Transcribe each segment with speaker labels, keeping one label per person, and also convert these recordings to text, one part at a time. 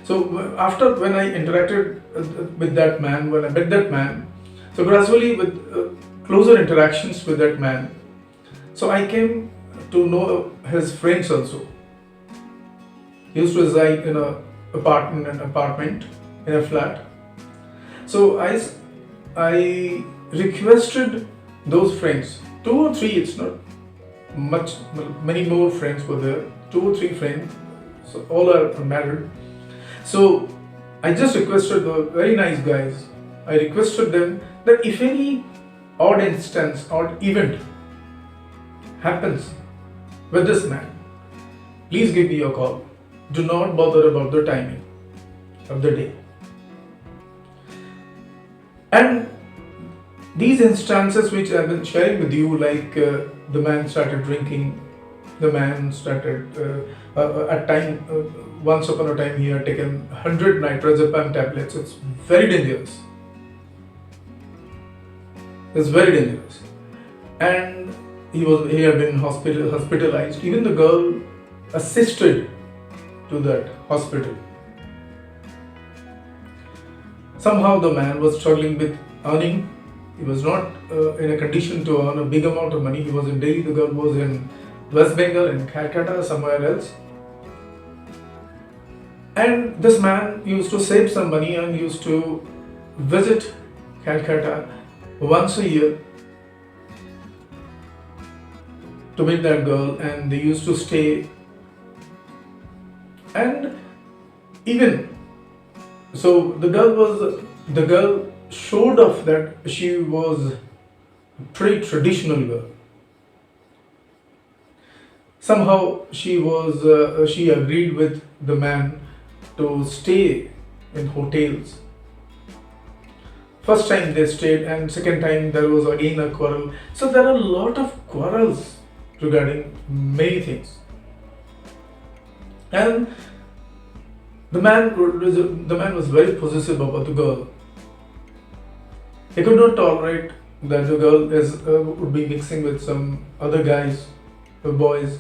Speaker 1: So after when I interacted with that man, when I met that man, so gradually with closer interactions with that man, so I came to know his friends also. He used to reside in an apartment in a flat. So I requested those friends, two or three. It's not much, many more friends were there. Two or three friends. So all are married. So I just requested the very nice guys. I requested them that if any odd instance, odd event happens with this man, please give me a call. Do not bother about the timing of the day. And these instances which I've been sharing with you, like the man started drinking, the man started at time. Once upon a time, he had taken 100 nitrazepam tablets. It's very dangerous. It's very dangerous, and he had been hospitalized. Even the girl assisted to that hospital. Somehow the man was struggling with earning. He was not in a condition to earn a big amount of money. He was in Delhi. The girl was in West Bengal, in Calcutta, somewhere else. And this man used to save some money and used to visit Calcutta once a year to meet that girl, and they used to stay. And even so, the girl showed off that she was a pretty traditional girl. Somehow she agreed with the man to stay in hotels. First time they stayed, and second time there was again a quarrel. So there are a lot of quarrels regarding many things. And the man was very possessive about the girl. He could not tolerate that the girl would be mixing with some other guys, boys.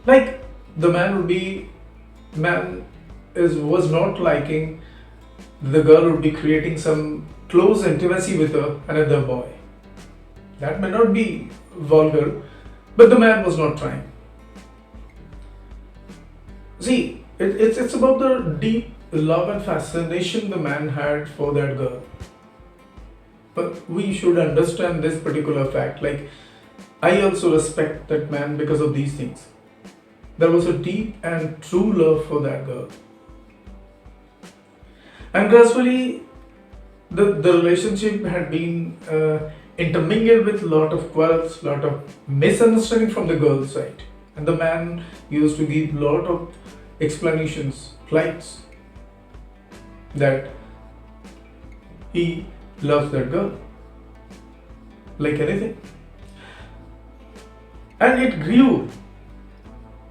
Speaker 1: Like the man was not liking the girl would be creating some close intimacy with another boy. That may not be vulgar, but the man was not trying. See, it's about the deep love and fascination the man had for that girl. But we should understand this particular fact. Like, I also respect that man because of these things. There was a deep and true love for that girl. And gradually, the relationship had been intermingled with a lot of quarrels, lot of misunderstanding from the girl's side. And the man used to give a lot of explanations, flights, that he loves that girl like anything. And it grew.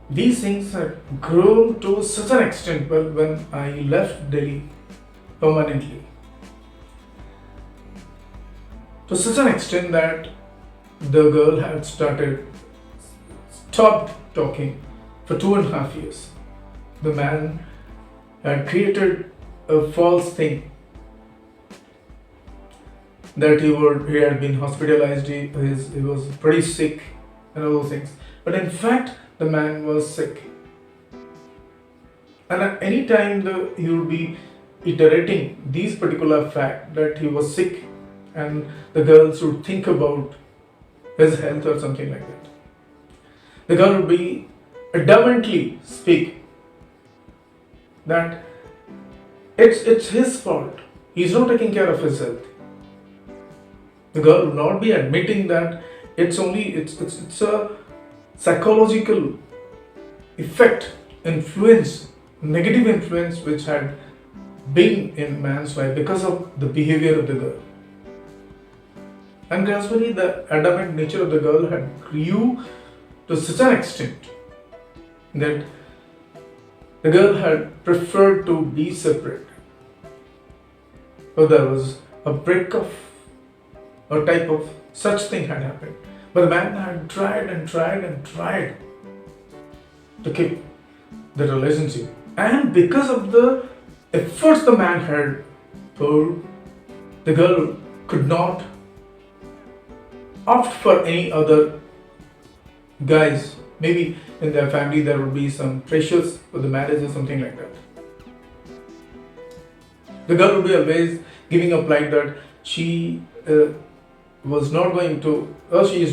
Speaker 1: These things had grown to such an extent when I left Delhi permanently. To such an extent that the girl had stopped talking for 2.5 years. The man had created a false thing that he had been hospitalized, he was pretty sick and all those things. But in fact, the man was sick. And at any time he would be iterating these particular fact that he was sick, and the girls would think about his health or something like that. The girl would be adamantly speak that it's his fault. He's not taking care of his health. The girl would not be admitting that it's a psychological effect, influence, negative influence which had been in man's life because of the behavior of the girl. And gradually the adamant nature of the girl had grew to such an extent that the girl had preferred to be separate. So there was a break of a type of such thing had happened. But the man had tried and tried and tried to keep the relationship. And because of the efforts the man had put, the girl could not opt for any other guys. Maybe in their family there would be some pressures for the marriage or something like that. The girl would be always giving up like that. She was not going to, or she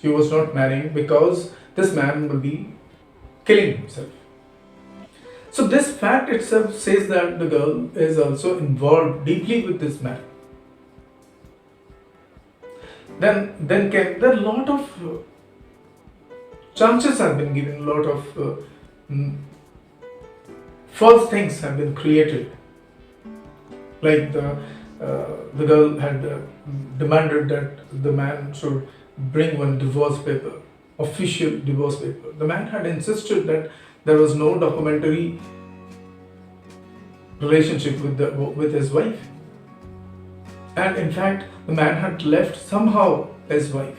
Speaker 1: was not marrying because this man will be killing himself. So this fact itself says that the girl is also involved deeply with this man. Then can there are a lot of chances have been given, a lot of false things have been created. Like the girl had demanded that the man should bring one divorce paper, official divorce paper. The man had insisted that there was no documentary relationship with his wife. And in fact, the man had left somehow his wife.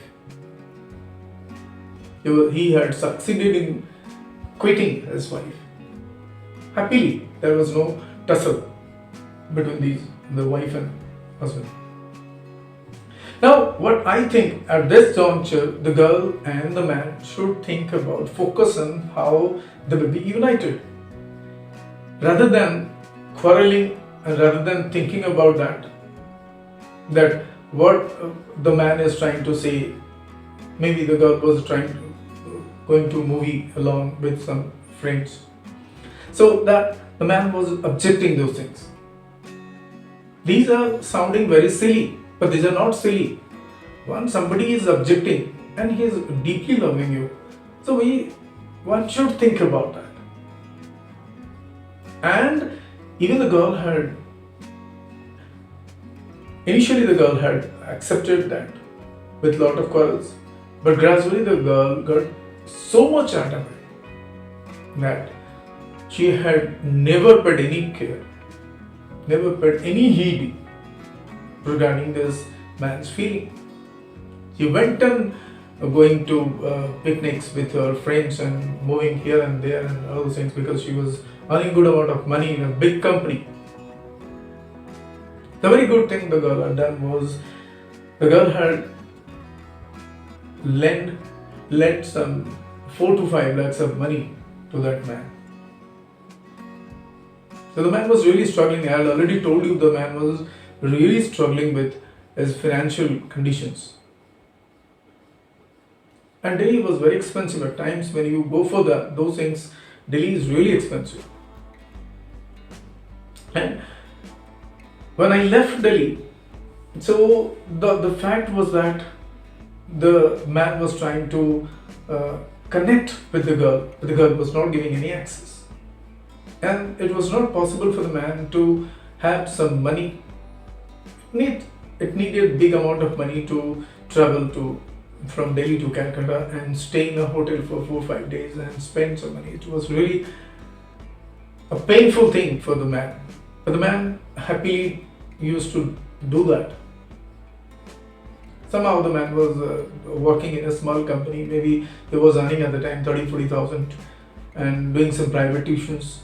Speaker 1: He had succeeded in quitting his wife. Happily, there was no tussle between the wife and husband. Now, what I think at this juncture, the girl and the man should think about, focus on how they will be united. Rather than quarreling and rather than thinking about that what the man is trying to say, maybe the girl was going to movie along with some friends. So that the man was objecting those things. These are sounding very silly, but these are not silly. Once somebody is objecting and he is deeply loving you, so one should think about that. And even initially the girl had accepted that with lot of quarrels, but gradually the girl got so much adamant that she had never paid any care, never paid any heed regarding this man's feeling. She went on going to picnics with her friends and moving here and there and all those things because she was earning good amount of money in a big company. The very good thing the girl had done was the girl had lent some 4 to 5 lakhs of money to that man. So the man was really struggling. I had already told you the man was really struggling with his financial conditions. And Delhi was very expensive at times. When you go for those things, Delhi is really expensive. And when I left Delhi, so the fact was that the man was trying to connect with the girl, but the girl was not giving any access. And it was not possible for the man to have some money. It needed big amount of money to travel from Delhi to Calcutta and stay in a hotel for 4 or 5 days and spend some money. It was really a painful thing for the man. But the man happily used to do that. Somehow the man was working in a small company. Maybe he was earning at the time 30,000-40,000 and doing some private tuitions.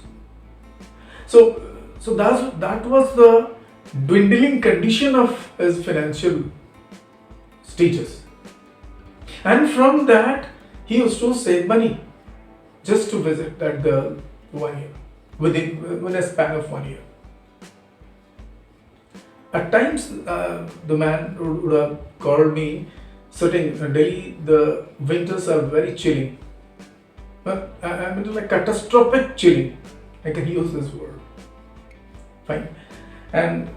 Speaker 1: So that was the dwindling condition of his financial status. And from that, he used to save money just to visit that girl 1 year, within a span of 1 year. At times, the man would have called me, sitting in Delhi, the winters are very chilly. But I mean, like catastrophic chilling. I can use this word. Fine. And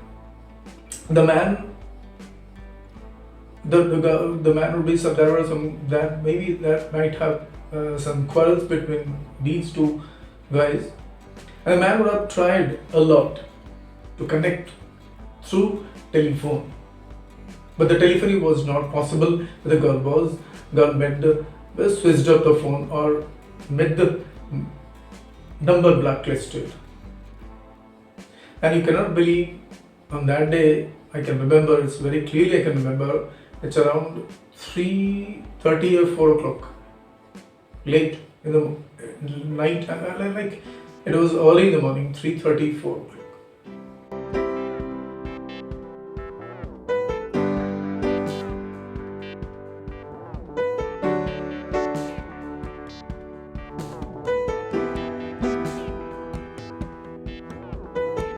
Speaker 1: the man, the man would be some. There were some that maybe that might have some quarrels between these two guys, and the man would have tried a lot to connect through telephone, but the telephony was not possible. The girl met switched off the phone or met the number blacklisted. And you cannot believe, on that day, I can remember, it's very clearly I can remember, it's around 3:30 or 4 o'clock, late in the night, like it was early in the morning, 3:30, 4